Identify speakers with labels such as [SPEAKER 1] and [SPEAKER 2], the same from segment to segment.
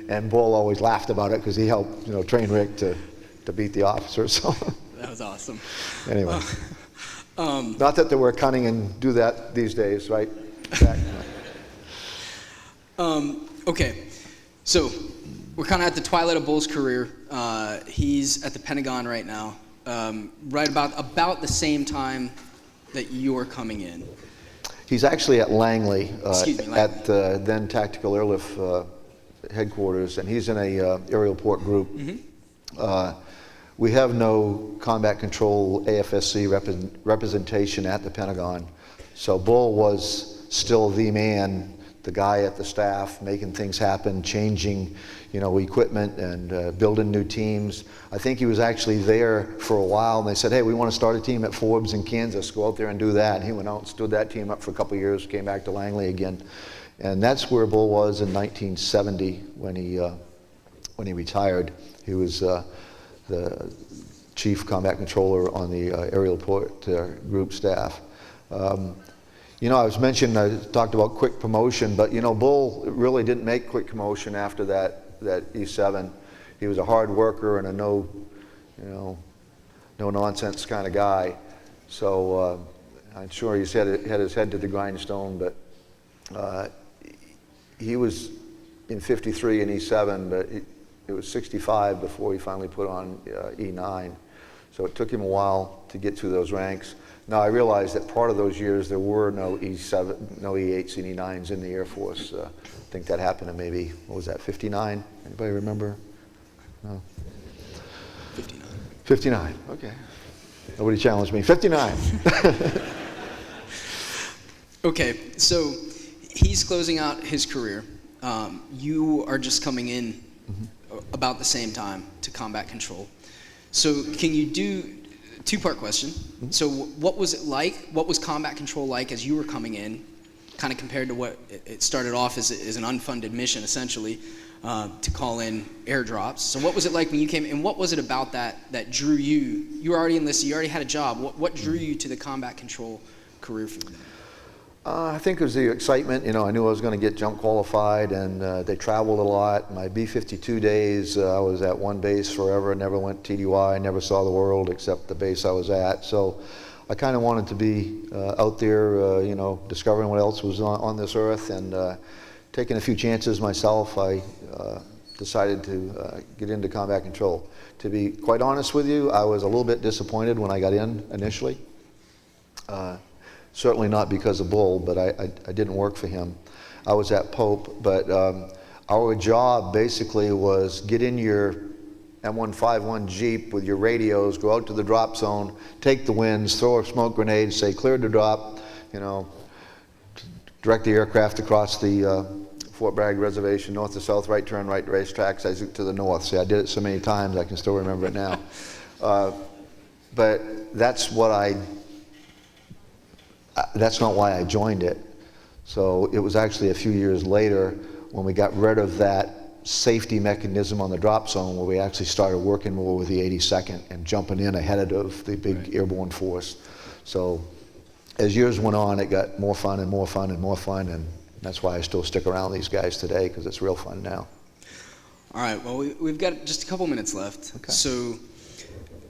[SPEAKER 1] And Bull always laughed about it because he helped, train Rick to beat the officer. So
[SPEAKER 2] that was awesome.
[SPEAKER 1] Anyway, not that they were cunning and do that these days, right?
[SPEAKER 2] Okay, so we're kind of at the twilight of Bull's career. He's at the Pentagon right now, right about the same time that you're coming in.
[SPEAKER 1] He's actually at Langley,
[SPEAKER 2] Langley.
[SPEAKER 1] at the then Tactical Airlift headquarters, and he's in a aerial port group.
[SPEAKER 2] Mm-hmm.
[SPEAKER 1] We have no combat control AFSC representation at the Pentagon, so Bull was still the man, the guy at the staff, making things happen, changing, equipment and building new teams. I think he was actually there for a while, and they said, hey, we want to start a team at Forbes in Kansas, go out there and do that. And he went out and stood that team up for a couple of years, came back to Langley again. And that's where Bull was in 1970 when he retired. He was the chief combat controller on the aerial port group staff. I was I talked about quick promotion, but Bull really didn't make quick promotion after that E7. He was a hard worker and a no nonsense kind of guy. So I'm sure he's had his head to the grindstone, but he was in 53 in E7, but it was 65 before he finally put on E9. So it took him a while to get through those ranks. Now I realize that part of those years there were no E7, no E8s and E9s in the Air Force. I think that happened in maybe, 59? Anybody remember? No.
[SPEAKER 2] 59.
[SPEAKER 1] 59, okay. Nobody challenged me. 59.
[SPEAKER 2] Okay, so he's closing out his career. You are just coming in about the same time to combat control. So can you do, two-part question. So what was it like? What was combat control like as you were coming in, kind of compared to what it started off as an unfunded mission, essentially, to call in airdrops? So what was it like when you came, and what was it about that drew you? You were already enlisted, you already had a job. What drew you to the combat control career field?
[SPEAKER 1] I think it was the excitement. I knew I was going to get jump qualified, and they traveled a lot. My B-52 days, I was at one base forever, never went TDY, never saw the world except the base I was at. So I kind of wanted to be out there, discovering what else was on this earth, and taking a few chances myself. I decided to get into combat control. To be quite honest with you, I was a little bit disappointed when I got in initially. Certainly not because of Bull, but I didn't work for him. I was at Pope, but our job basically was get in your M151 Jeep with your radios, go out to the drop zone, take the winds, throw a smoke grenade, say cleared to drop, direct the aircraft across the Fort Bragg reservation, north to south, right turn, right racetracks, exit to the north. See, I did it so many times I can still remember it now. But that's not why I joined it. So it was actually a few years later when we got rid of that safety mechanism on the drop zone where we actually started working more with the 82nd and jumping in ahead of the big airborne force. So as years went on, it got more fun and more fun and more fun, and that's why I still stick around these guys today, because it's real fun now.
[SPEAKER 2] All right, well, we've got just a couple minutes left.
[SPEAKER 1] Okay.
[SPEAKER 2] So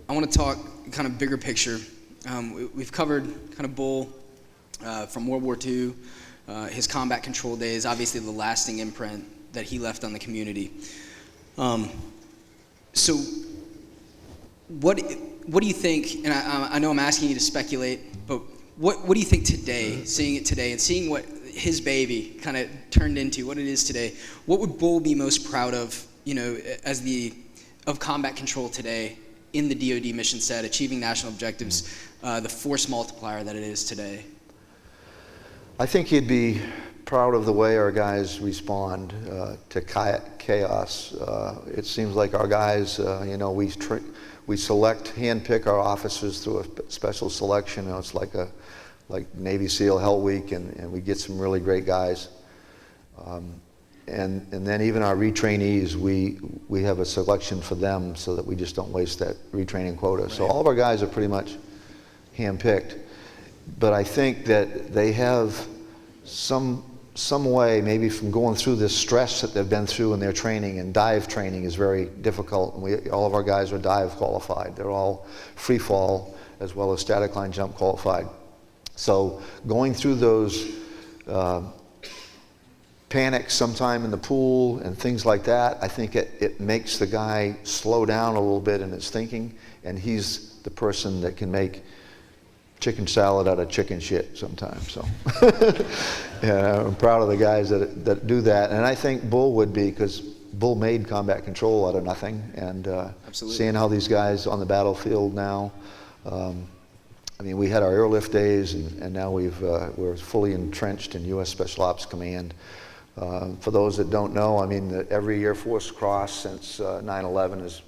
[SPEAKER 2] I want to talk kind of bigger picture. We've covered kind of Bull from World War II, his combat control days, obviously the lasting imprint that he left on the community. So what do you think, and I know I'm asking you to speculate, but what do you think today, seeing it today and seeing what his baby kind of turned into, what it is today, what would Bull be most proud of, of combat control today in the DoD mission set, achieving national objectives, the force multiplier that it is today?
[SPEAKER 1] I think he'd be proud of the way our guys respond to chaos. It seems like our guys, we select, handpick our officers through a special selection. It's like Navy SEAL Hell Week, and we get some really great guys. And then even our retrainees, we have a selection for them so that we just don't waste that retraining quota. Right. So all of our guys are pretty much handpicked. But I think that they have some some way, maybe from going through this stress that they've been through in their training, and dive training is very difficult, and all of our guys are dive qualified. They're all free fall as well as static line jump qualified. So going through those panics sometime in the pool and things like that, I think it makes the guy slow down a little bit in his thinking, and he's the person that can make chicken salad out of chicken shit sometimes. So yeah, I'm proud of the guys that do that, and I think Bull would be, because Bull made combat control out of nothing, and seeing how these guys on the battlefield now, I mean, we had our airlift days, and now we're fully entrenched in U.S. Special Ops Command. For those that don't know, I mean, every Air Force cross since 9/11 is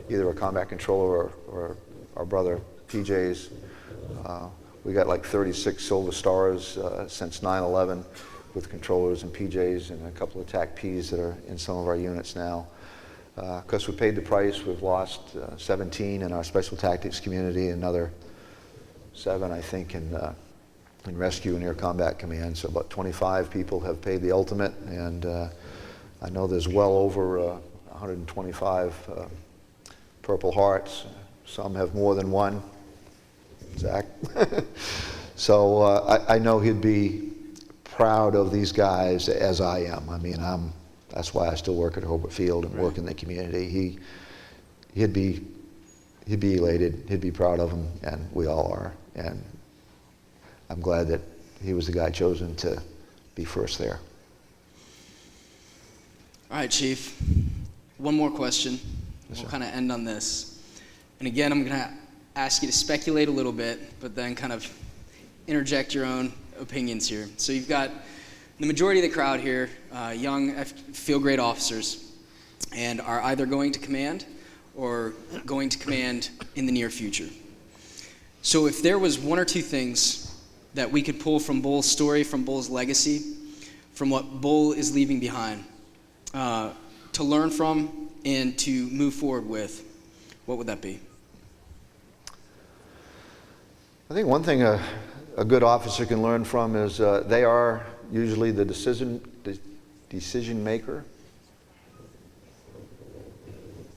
[SPEAKER 1] either a combat controller or our brother PJ's. We got like 36 Silver Stars since 9/11 with controllers and PJs, and a couple of TAC Ps that are in some of our units now. Of course, we paid the price. We've lost 17 in our Special Tactics community, another 7, I think, in Rescue and Air Combat Command. So about 25 people have paid the ultimate, and I know there's well over 125 Purple Hearts. Some have more than one. Zach. So I know he'd be proud of these guys as I am. I mean, that's why I still work at Hobart Field and work in the community. He'd be elated. He'd be proud of them, and we all are. And I'm glad that he was the guy chosen to be first there.
[SPEAKER 2] All right, Chief. One more question. We'll kind of end on this. And again, I'm going to ask you to speculate a little bit, but then kind of interject your own opinions here. So you've got the majority of the crowd here, young field grade officers, and are either going to command or going to command in the near future. So if there was one or two things that we could pull from Bull's story, from Bull's legacy, from what Bull is leaving behind, to learn from and to move forward with, what would that be?
[SPEAKER 1] I think one thing a good officer can learn from is they are usually the decision maker.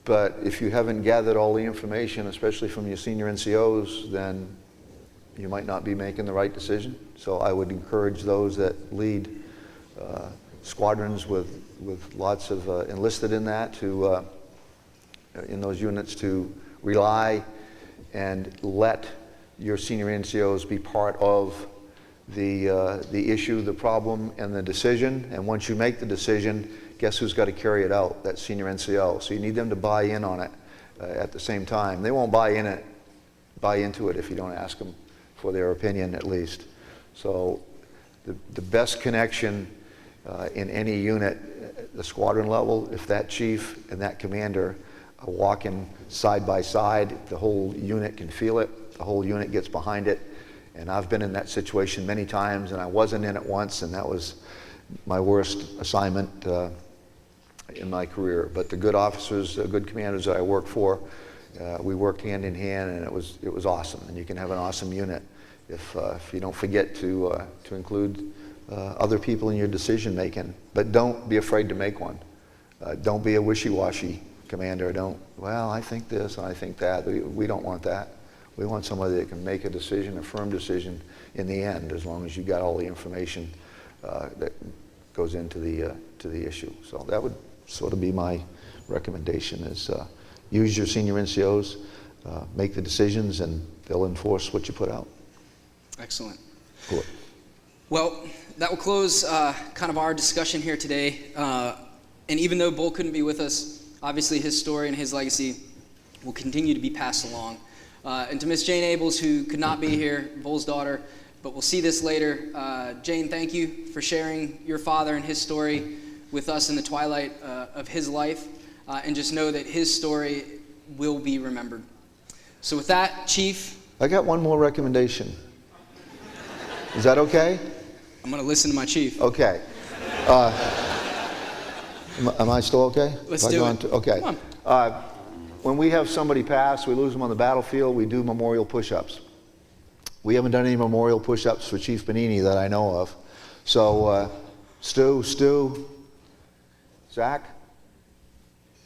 [SPEAKER 1] But if you haven't gathered all the information, especially from your senior NCOs, then you might not be making the right decision. So I would encourage those that lead squadrons with lots of enlisted in that to in those units to rely and let your senior NCOs be part of the issue, the problem, and the decision. And once you make the decision, guess who's got to carry it out? That senior NCO. So you need them to buy in on it at the same time. They won't buy into it if you don't ask them for their opinion, at least. So the best connection in any unit, the squadron level, if that chief and that commander are walking side by side, the whole unit can feel it. The whole unit gets behind it, and I've been in that situation many times, and I wasn't in it once, and that was my worst assignment in my career. But the good officers, good commanders that I worked for, we worked hand in hand, and it was awesome. And you can have an awesome unit if you don't forget to include other people in your decision making. But don't be afraid to make one. Don't be a wishy-washy commander. Well, I think this and I think that. We don't want that. We want somebody that can make a decision, a firm decision in the end, as long as you got all the information that goes into the issue. So that would sort of be my recommendation: is use your senior NCOs, make the decisions, and they'll enforce what you put out.
[SPEAKER 2] Excellent.
[SPEAKER 1] Cool.
[SPEAKER 2] Well, that will close kind of our discussion here today. And even though Bull couldn't be with us, obviously his story and his legacy will continue to be passed along. And to Miss Jane Abels, who could not be here, Bull's daughter, but we'll see this later. Jane, thank you for sharing your father and his story with us in the twilight of his life. And just know that his story will be remembered. So with that, Chief.
[SPEAKER 1] I got one more recommendation. Is that okay?
[SPEAKER 2] I'm going to listen to my chief.
[SPEAKER 1] Okay. Am I still okay?
[SPEAKER 2] Let's do it.
[SPEAKER 1] Okay.
[SPEAKER 2] Come on.
[SPEAKER 1] When we have somebody pass, we lose them on the battlefield, we do memorial push-ups. We haven't done any memorial push-ups for Chief Benini that I know of. So Stu. Zach?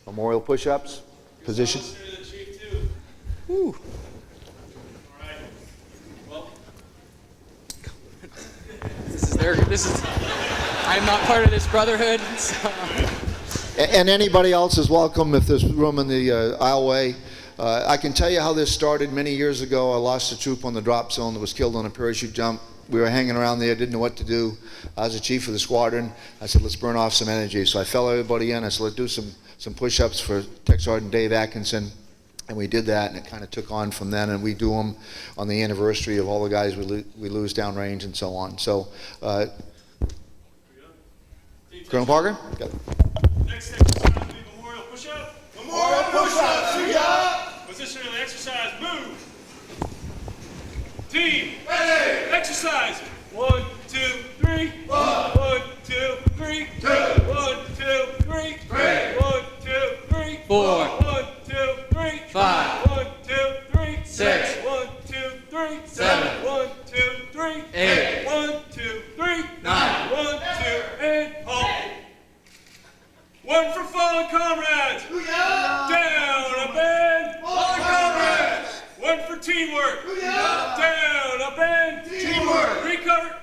[SPEAKER 1] Memorial push-ups? Position?
[SPEAKER 2] Woo. I'm not part of this brotherhood. So.
[SPEAKER 1] And anybody else is welcome if there's room in the aisleway. I can tell you how this started many years ago. I lost a troop on the drop zone that was killed on a parachute jump. We were hanging around there, didn't know what to do. I was the chief of the squadron. I said, let's burn off some energy. So I fell everybody in. I said, let's do some push-ups for Tech Sergeant Dave Atkinson. And we did that, and it kind of took on from then. And we do them on the anniversary of all the guys we lose downrange and so on. So, Colonel Parker? Got it.
[SPEAKER 3] Next exercise will be memorial push-up. Memorial push-up, see ya! Position of the exercise, move. Team, ready. Exercise. 1, 2, 3. 1, 2, 3. 2. 1, 2, 3. 3. 1, 2, 3.
[SPEAKER 2] 4.
[SPEAKER 3] 1, 2, 3.
[SPEAKER 2] 5.
[SPEAKER 3] 1, 2, 3.
[SPEAKER 2] 6.
[SPEAKER 3] 1, 2, 3.
[SPEAKER 2] 7.
[SPEAKER 3] 1, 2, 3.
[SPEAKER 2] 8.
[SPEAKER 3] 1, 2, 3.
[SPEAKER 2] 9.
[SPEAKER 3] 1, 2, and halt. One for fallen comrades. Down, up and fallen comrades. One for teamwork. Down, up and teamwork. Recover.